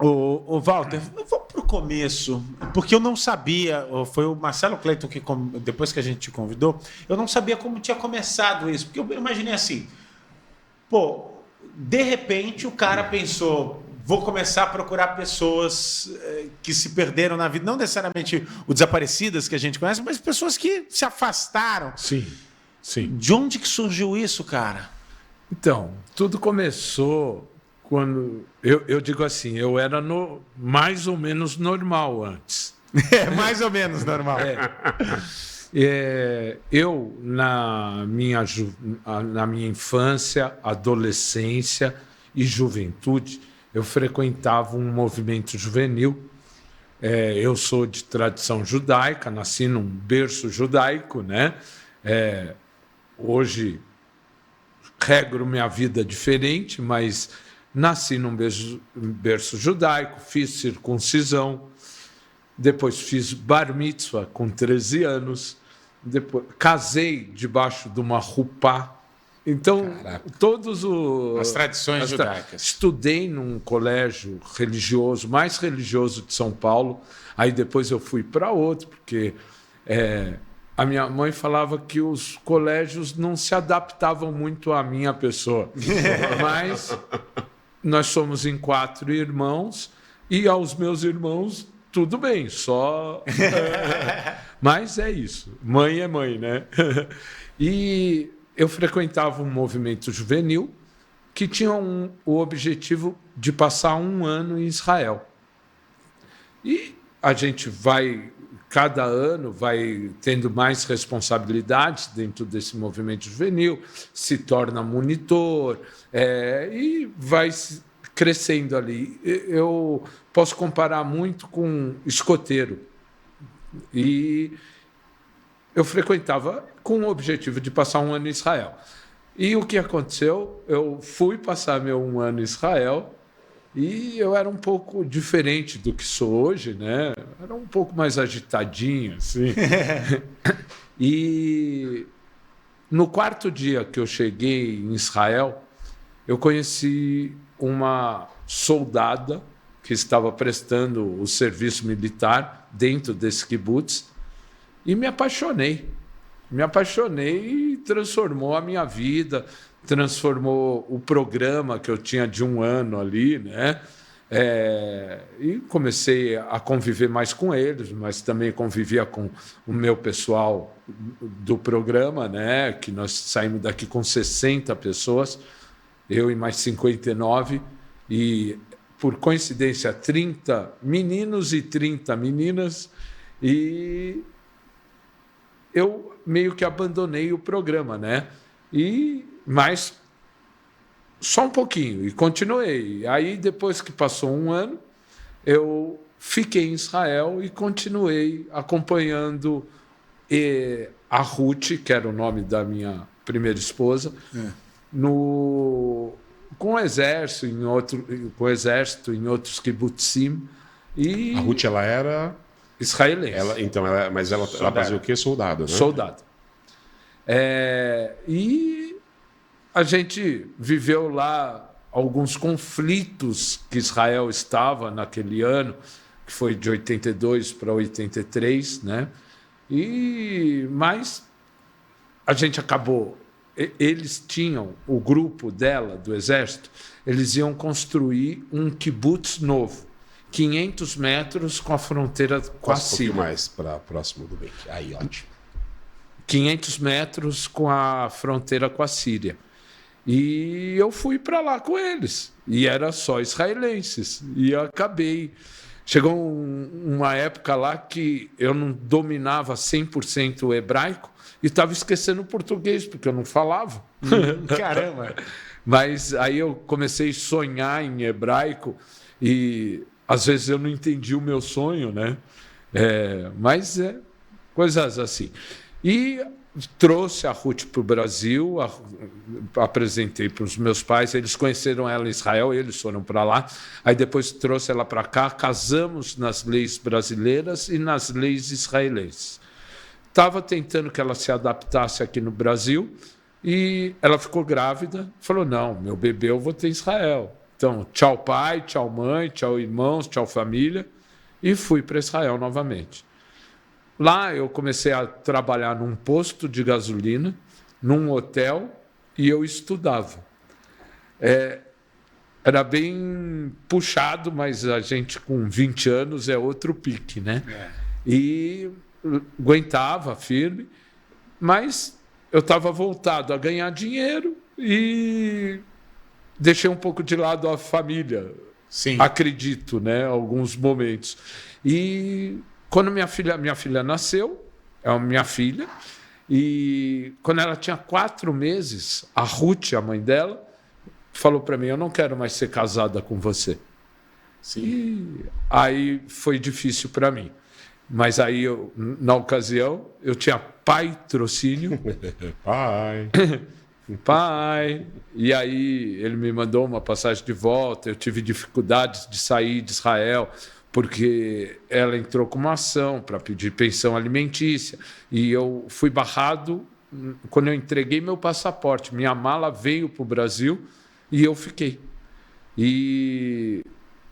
Ô, Walter, vamos para o começo, porque eu não sabia, foi o Marcelo Cleiton que, depois que a gente te convidou, eu não sabia como tinha começado isso, porque eu imaginei assim, pô, de repente o cara pensou, vou começar a procurar pessoas que se perderam na vida, não necessariamente os desaparecidas que a gente conhece, mas pessoas que se afastaram. Sim, sim. De onde que surgiu isso, cara? Então, tudo começou quando... Eu digo assim, eu era mais ou menos normal antes. É mais ou menos normal. Eu, na minha infância, adolescência e juventude, eu frequentava um movimento juvenil. Eu sou de tradição judaica, nasci num berço judaico, né? Hoje regro minha vida diferente, mas nasci num berço judaico, fiz circuncisão, depois fiz bar mitzvah com 13 anos, depois casei debaixo de uma rupá. Então, as tradições judaicas. Estudei num colégio religioso, mais religioso de São Paulo. Aí depois eu fui para outro, porque a minha mãe falava que os colégios não se adaptavam muito à minha pessoa. Mas nós somos em 4 irmãos e aos meus irmãos tudo bem, só... Mas é isso. Mãe é mãe, né? E eu frequentava um movimento juvenil que tinha o objetivo de passar 1 ano em Israel. E a gente cada ano, vai tendo mais responsabilidades dentro desse movimento juvenil, se torna monitor e vai crescendo ali. Eu posso comparar muito com escoteiro. E eu frequentava com o objetivo de passar 1 ano em Israel. E o que aconteceu? Eu fui passar meu 1 ano em Israel e eu era um pouco diferente do que sou hoje, né? Era um pouco mais agitadinho, assim. E no 4º dia que eu cheguei em Israel, eu conheci uma soldada que estava prestando o serviço militar dentro desse kibbutz e me apaixonei. Me apaixonei e transformou a minha vida, transformou o programa que eu tinha de 1 ano ali, né? E comecei a conviver mais com eles, mas também convivia com o meu pessoal do programa, né? Que nós saímos daqui com 60 pessoas, eu e mais 59, e por coincidência 30 meninos e 30 meninas, e eu meio que abandonei o programa, né? Mas só um pouquinho, e continuei. Aí, depois que passou 1 ano, eu fiquei em Israel e continuei acompanhando a Ruth, que era o nome da minha primeira esposa, com o exército em outros kibbutzim. A Ruth, ela era... israelense. Mas ela fazia o quê? Soldado, né? Soldado. E a gente viveu lá alguns conflitos que Israel estava naquele ano, que foi de 82 para 83, né? Mas a gente acabou... Eles tinham, o grupo dela, do exército, eles iam construir um kibbutz novo, 500 metros com a fronteira com a Síria. Um pouquinho mais para próximo do bem. Aí, ótimo. 500 metros com a fronteira com a Síria. E eu fui para lá com eles. E era só israelenses. E eu acabei... Chegou uma época lá que eu não dominava 100% o hebraico e estava esquecendo o português, porque eu não falava. Caramba! Mas aí eu comecei a sonhar em hebraico e às vezes eu não entendi o meu sonho, né? Mas coisas assim. E trouxe a Ruth para o Brasil, apresentei para os meus pais, eles conheceram ela em Israel, eles foram para lá, aí depois trouxe ela para cá, casamos nas leis brasileiras e nas leis israelenses. Estava tentando que ela se adaptasse aqui no Brasil e ela ficou grávida, falou, não, meu bebê eu vou ter em Israel. Então, tchau pai, tchau mãe, tchau irmãos, tchau família. E fui para Israel novamente. Lá eu comecei a trabalhar num posto de gasolina, num hotel, e eu estudava. Era bem puxado, mas a gente com 20 anos é outro pique, né? E aguentava firme, mas eu estava voltado a ganhar dinheiro e deixei um pouco de lado a família. Sim. Acredito, né? Alguns momentos. E quando minha filha nasceu, é a minha filha, e quando ela tinha 4 meses, a Ruth, a mãe dela, falou para mim: eu não quero mais ser casada com você. Sim. E aí foi difícil para mim. Mas aí, na ocasião, eu tinha patrocínio. Pai. E aí ele me mandou uma passagem de volta. Eu tive dificuldades de sair de Israel, porque ela entrou com uma ação para pedir pensão alimentícia. E eu fui barrado quando eu entreguei meu passaporte. Minha mala veio para o Brasil e eu fiquei. E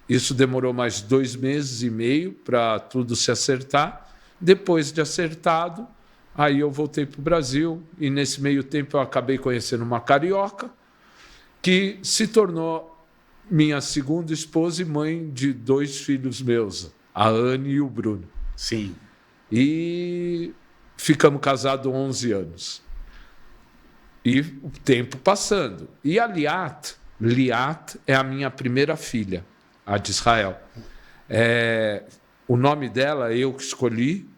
isso demorou mais 2 meses e meio para tudo se acertar. Depois de acertado, aí eu voltei para o Brasil e, nesse meio tempo, eu acabei conhecendo uma carioca que se tornou minha segunda esposa e mãe de 2 filhos meus, a Anne e o Bruno. Sim. E ficamos casados 11 anos. E o tempo passando. E a Liat é a minha primeira filha, a de Israel. O nome dela eu que escolhi,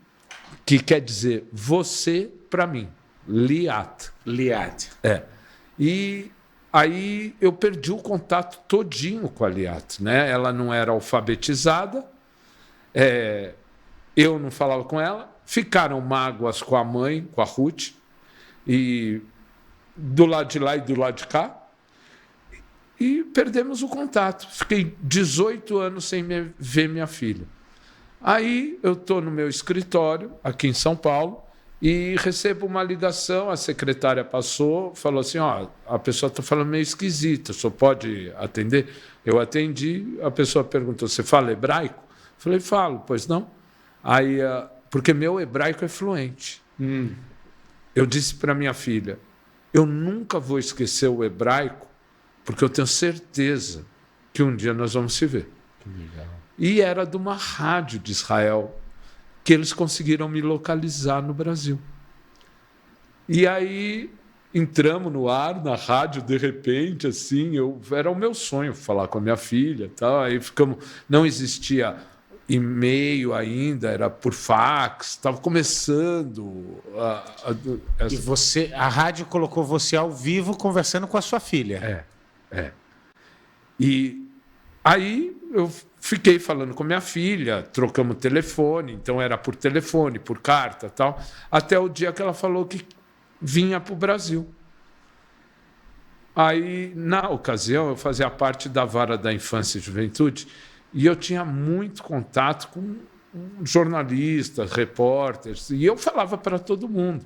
que quer dizer você para mim. Liat. E aí eu perdi o contato todinho com a Liat, né? Ela não era alfabetizada, eu não falava com ela, ficaram mágoas com a mãe, com a Ruth, e do lado de lá e do lado de cá, e perdemos o contato. Fiquei 18 anos sem ver minha filha. Aí eu estou no meu escritório, aqui em São Paulo, e recebo uma ligação, a secretária passou, falou assim: a pessoa está falando meio esquisita, só pode atender? Eu atendi, a pessoa perguntou: você fala hebraico? Falei: falo. Pois não? Aí, porque meu hebraico é fluente. Eu disse para minha filha: eu nunca vou esquecer o hebraico, porque eu tenho certeza que um dia nós vamos se ver. Que legal. E era de uma rádio de Israel que eles conseguiram me localizar no Brasil. E aí entramos no ar, na rádio, de repente, assim, era o meu sonho falar com a minha filha. Tal. Aí não existia e-mail ainda, era por fax, estava começando. E a rádio colocou você ao vivo conversando com a sua filha. E aí eu fiquei falando com minha filha, trocamos telefone, então era por telefone, por carta, tal, até o dia que ela falou que vinha para o Brasil. Aí, na ocasião, eu fazia parte da Vara da Infância e Juventude e eu tinha muito contato com jornalistas, repórteres, e eu falava para todo mundo: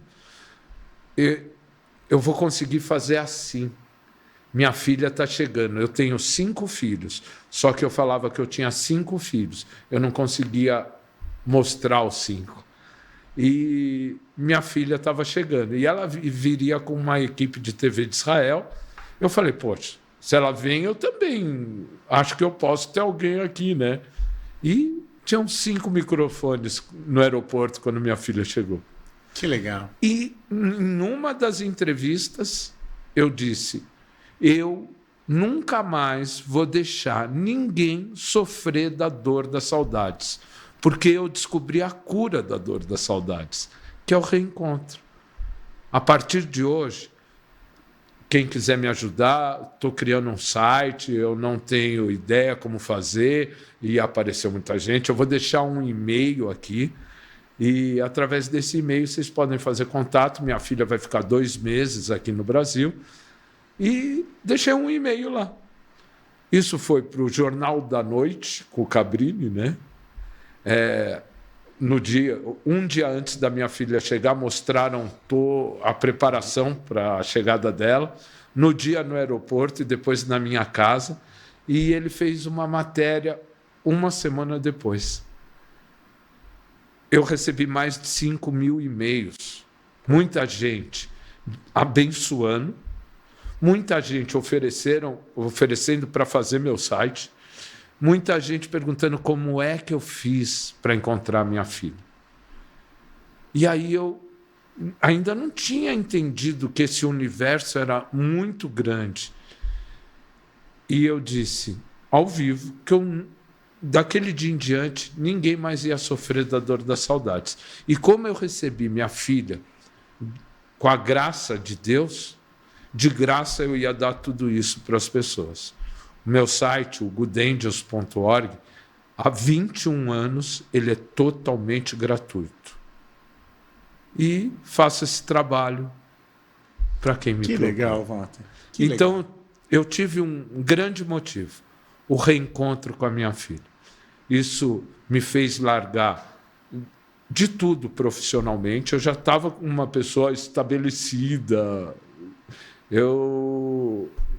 eu vou conseguir fazer assim. Minha filha está chegando. Eu tenho 5 filhos, só que eu falava que eu tinha 5 filhos. Eu não conseguia mostrar os 5. E minha filha estava chegando. E ela viria com uma equipe de TV de Israel. Eu falei: poxa, se ela vem, eu também acho que eu posso ter alguém aqui, né? E tinham 5 microfones no aeroporto quando minha filha chegou. Que legal. E numa das entrevistas, eu disse: eu nunca mais vou deixar ninguém sofrer da dor das saudades, porque eu descobri a cura da dor das saudades, que é o reencontro. A partir de hoje, quem quiser me ajudar, estou criando um site, eu não tenho ideia como fazer, e apareceu muita gente. Eu vou deixar um e-mail aqui, e através desse e-mail vocês podem fazer contato. Minha filha vai ficar 2 meses aqui no Brasil, e deixei um e-mail lá. Isso foi para o Jornal da Noite, com o Cabrini, né? Um dia antes da minha filha chegar, mostraram a preparação para a chegada dela. No dia no aeroporto e depois na minha casa. e ele fez uma matéria uma semana depois. Eu recebi mais de 5.000 e-mails, muita gente abençoando, muita gente oferecendo para fazer meu site, muita gente perguntando como é que eu fiz para encontrar minha filha. E aí eu ainda não tinha entendido que esse universo era muito grande. E eu disse, ao vivo, que daquele dia em diante, ninguém mais ia sofrer da dor das saudades. E como eu recebi minha filha com a graça de Deus, de graça eu ia dar tudo isso para as pessoas. O meu site, o goodangels.org, há 21 anos, ele é totalmente gratuito. E faço esse trabalho para quem me procura. Que legal, Walter. Então, eu tive um grande motivo, o reencontro com a minha filha. Isso me fez largar de tudo profissionalmente. Eu já estava com uma pessoa estabelecida,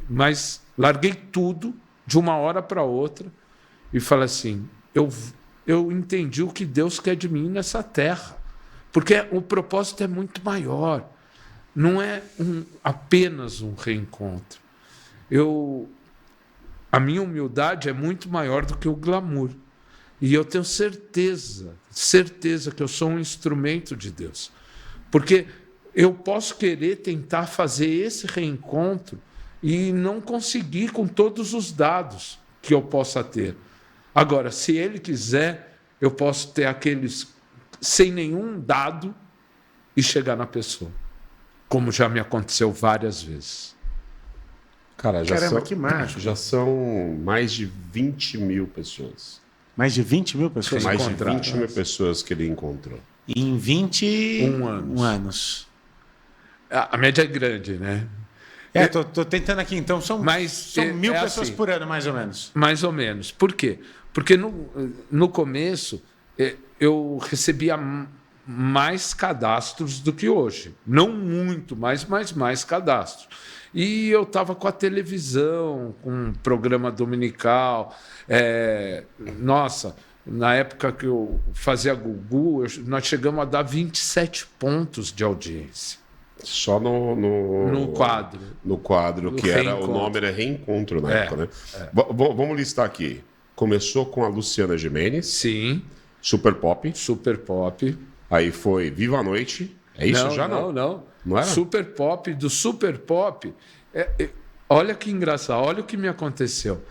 mas larguei tudo de uma hora para outra e falei assim, eu entendi o que Deus quer de mim nessa terra. Porque o propósito é muito maior. Não é apenas um reencontro. A minha humildade é muito maior do que o glamour. E eu tenho certeza que eu sou um instrumento de Deus. Porque eu posso querer tentar fazer esse reencontro e não conseguir com todos os dados que eu possa ter. Agora, se Ele quiser, eu posso ter aqueles sem nenhum dado e chegar na pessoa, como já me aconteceu várias vezes. Cara, que mágico. Já são mais de 20 mil pessoas. Mais de 20 mil pessoas? Mais de 20 mil pessoas que ele encontrou. Em 21 anos. A média é grande, né? Tô tentando aqui, então são 1.000 pessoas assim, por ano, mais ou menos. Mais ou menos. Por quê? Porque no começo eu recebia mais cadastros do que hoje. Não muito, mas mais cadastros. E eu estava com a televisão, com um programa dominical. Nossa, na época que eu fazia Gugu, nós chegamos a dar 27 pontos de audiência. Só no quadro. No quadro, que era o nome era Reencontro na época, né? Vamos listar aqui. Começou com a Luciana Gimenez. Sim. Super Pop. Super Pop. Aí foi Viva a Noite. É isso já? Não. Não era? Super Pop. Do Super Pop... olha que engraçado. Olha o que me aconteceu.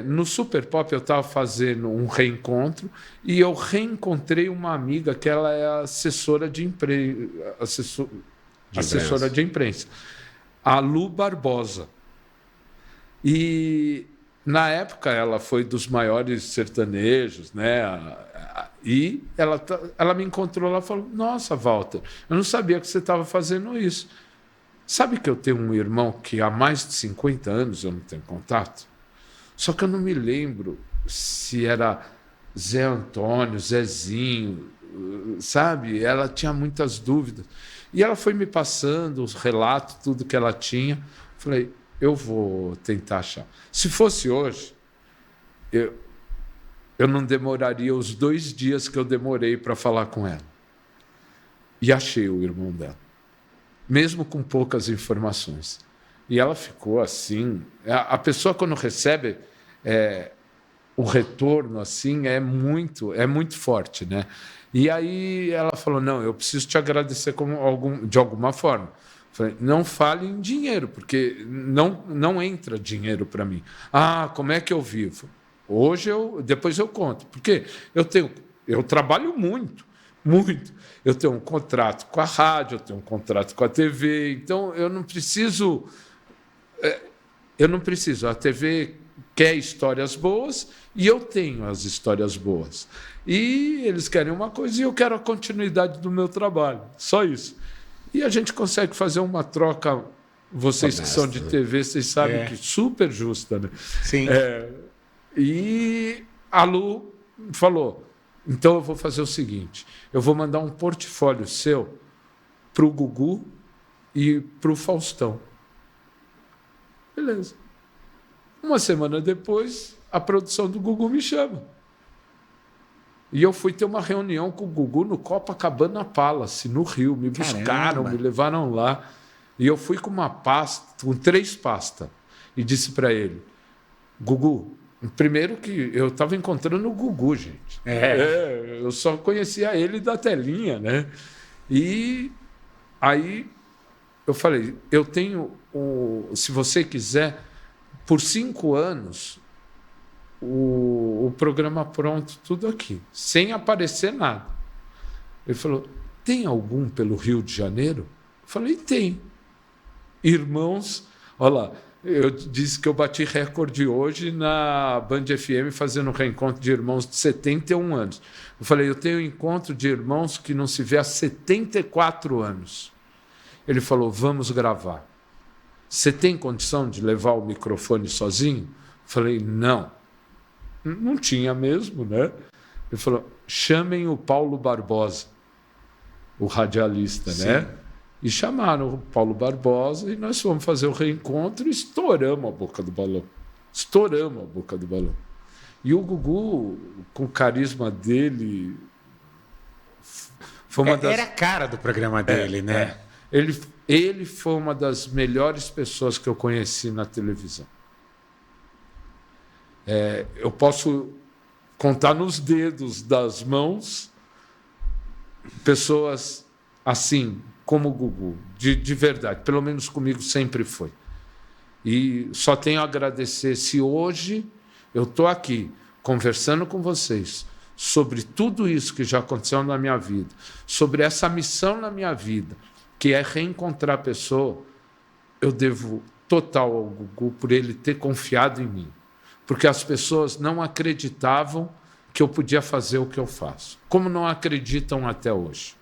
No Super Pop eu estava fazendo um reencontro e eu reencontrei uma amiga que ela é assessora de imprensa, a Lu Barbosa. E na época ela foi dos maiores sertanejos, né? E ela me encontrou lá e falou: Nossa, Walter, eu não sabia que você estava fazendo isso. Sabe que eu tenho um irmão que há mais de 50 anos eu não tenho contato? Só que eu não me lembro se era Zé Antônio, Zezinho, sabe? Ela tinha muitas dúvidas. E ela foi me passando os relatos, tudo que ela tinha. Falei, eu vou tentar achar. Se fosse hoje, eu não demoraria os 2 dias que eu demorei para falar com ela. E achei o irmão dela, mesmo com poucas informações. E ela ficou assim... A pessoa, quando recebe o retorno, assim, é muito forte, né? E aí ela falou, não, eu preciso te agradecer de alguma forma. Falei, não fale em dinheiro, porque não entra dinheiro para mim. Ah, como é que eu vivo? Hoje depois eu conto. Porque eu trabalho muito. Eu tenho um contrato com a rádio, eu tenho um contrato com a TV, então eu não preciso. A TV quer histórias boas e eu tenho as histórias boas. E eles querem uma coisa e eu quero a continuidade do meu trabalho. Só isso. E a gente consegue fazer uma troca, vocês que são de TV, vocês sabem que super justa, né? Sim. E a Lu falou, então eu vou fazer o seguinte, eu vou mandar um portfólio seu para o Gugu e para o Faustão. Beleza. Uma semana depois, a produção do Gugu me chama. E eu fui ter uma reunião com o Gugu no Copacabana Palace, no Rio. Me buscaram, me levaram lá. E eu fui com uma pasta, com 3 pastas. E disse para ele, Gugu, primeiro que eu estava encontrando o Gugu, gente. Eu só conhecia ele da telinha, né? E aí eu falei, eu tenho, se você quiser, por 5 anos, o programa pronto, tudo aqui, sem aparecer nada. Ele falou, tem algum pelo Rio de Janeiro? Eu falei, tem. Irmãos, olha lá, eu disse que eu bati recorde hoje na Band FM fazendo um reencontro de irmãos de 71 anos. Eu falei, eu tenho um encontro de irmãos que não se vê há 74 anos. Ele falou, vamos gravar. Você tem condição de levar o microfone sozinho? Eu falei, não. Não tinha mesmo, né? Ele falou, chamem o Paulo Barbosa, o radialista, né? E chamaram o Paulo Barbosa e nós fomos fazer o reencontro e estouramos a boca do balão. Estouramos a boca do balão. E o Gugu, com o carisma dele... Foi uma Era a cara do programa dele, né? Ele foi uma das melhores pessoas que eu conheci na televisão. Eu posso contar nos dedos das mãos pessoas assim, como o Gugu, de verdade. Pelo menos comigo sempre foi. E só tenho a agradecer se hoje eu estou aqui conversando com vocês sobre tudo isso que já aconteceu na minha vida, sobre essa missão na minha vida, que é reencontrar a pessoa, eu devo total ao Gugu por ele ter confiado em mim. Porque as pessoas não acreditavam que eu podia fazer o que eu faço, como não acreditam até hoje.